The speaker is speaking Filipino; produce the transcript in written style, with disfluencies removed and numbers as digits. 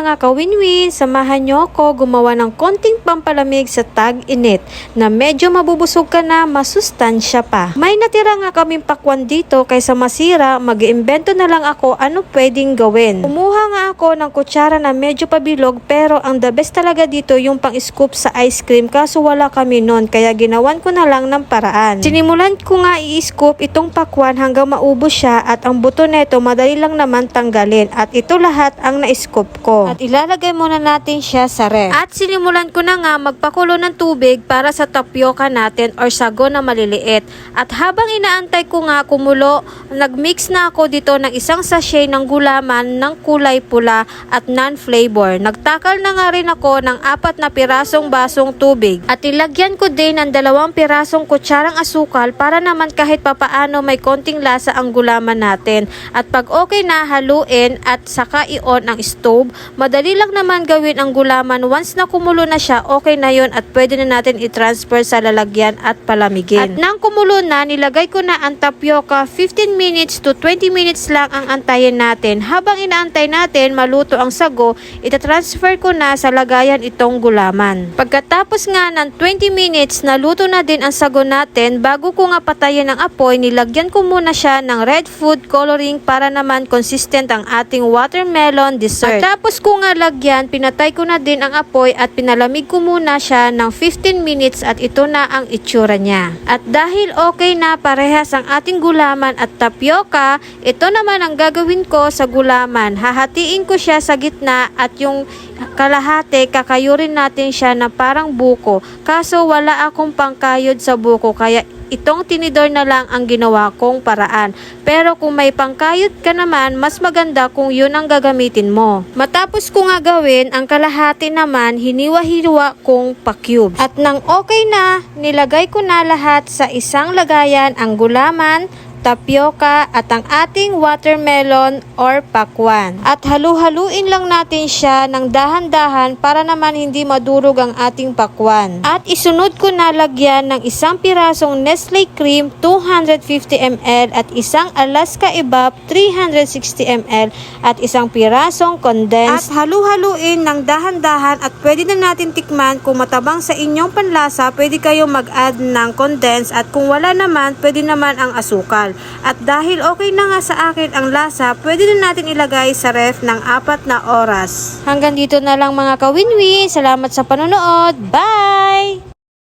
mga kawinwin, samahan nyo ako gumawa ng konting pampalamig sa tag-init na medyo mabubusog ka na, masustansya pa. May natira nga kaming pakwan dito, kaysa masira, mag-iimbento na lang ako ano pwedeng gawin. Kumuha nga ako ng kutsara na medyo pabilog, pero ang the best talaga dito yung pang-scoop sa ice cream, kaso wala kami nun, kaya ginawan ko na lang ng paraan. Sinimulan ko nga i-scoop itong pakwan hanggang maubos siya, at ang buto neto madali lang naman tanggalin, at ito lahat ang na-scoop ko. At ilalagay muna natin siya sa ref. At sinimulan ko na nga magpakulo ng tubig para sa tapioca natin or sago na maliliit. At habang inaantay ko nga kumulo, nagmix na ako dito ng isang sachet ng gulaman ng kulay pula at non-flavor. Nagtakal na nga rin ako ng 4 na pirasong basong tubig. At ilagyan ko din ng 2 pirasong kutsarang asukal para naman kahit papaano may konting lasa ang gulaman natin. At pag okay na, haluin at saka i-on ang stove. Madali lang naman gawin ang gulaman. Once na kumulo na siya, okay na yun at pwede na natin i-transfer sa lalagyan at palamigin. At nang kumulo na, nilagay ko na ang tapioca. 15 minutes to 20 minutes lang ang antayin natin. Habang inaantay natin maluto ang sago, itatransfer ko na sa lagayan itong gulaman. Pagkatapos nga ng 20 minutes, naluto na din ang sago natin. Bago ko nga patayin ang apoy, nilagyan ko muna siya ng red food coloring para naman consistent ang ating watermelon dessert. At tapos ko nga lagyan, pinatay ko na din ang apoy at pinalamig ko muna siya ng 15 minutes at ito na ang itsura niya. At dahil okay na parehas ang ating gulaman at tapioca, ito naman ang gagawin ko sa gulaman. Hahatiin ko siya sa gitna at yung kalahati kakayurin natin siya na parang buko. Kaso wala akong pangkayod sa buko, kaya itong tinidor na lang ang ginawa kong paraan. Pero kung may pangkayod ka naman, mas maganda kung yun ang gagamitin mo. Matapos ko nga gawin, ang kalahati naman hiniwa-hiwa kong pa-cubes. At nang okay na, nilagay ko na lahat sa isang lagayan ang gulaman, tapioca at ang ating watermelon or pakwan. At halu-haluin lang natin siya ng dahan-dahan para naman hindi madurog ang ating pakwan. At isunod ko na lagyan ng isang pirasong Nestle cream 250 ml at isang Alaska Evap 360 ml at isang pirasong condensed. At halu-haluin ng dahan-dahan at pwede na natin tikman. Kung matabang sa inyong panlasa, pwede kayong mag-add ng condensed, at kung wala naman, pwede naman ang asukal. At dahil okay na nga sa akin ang lasa, pwede na natin ilagay sa ref ng 4 na oras. Hanggang dito na lang mga kawinwin. Salamat sa panonood. Bye!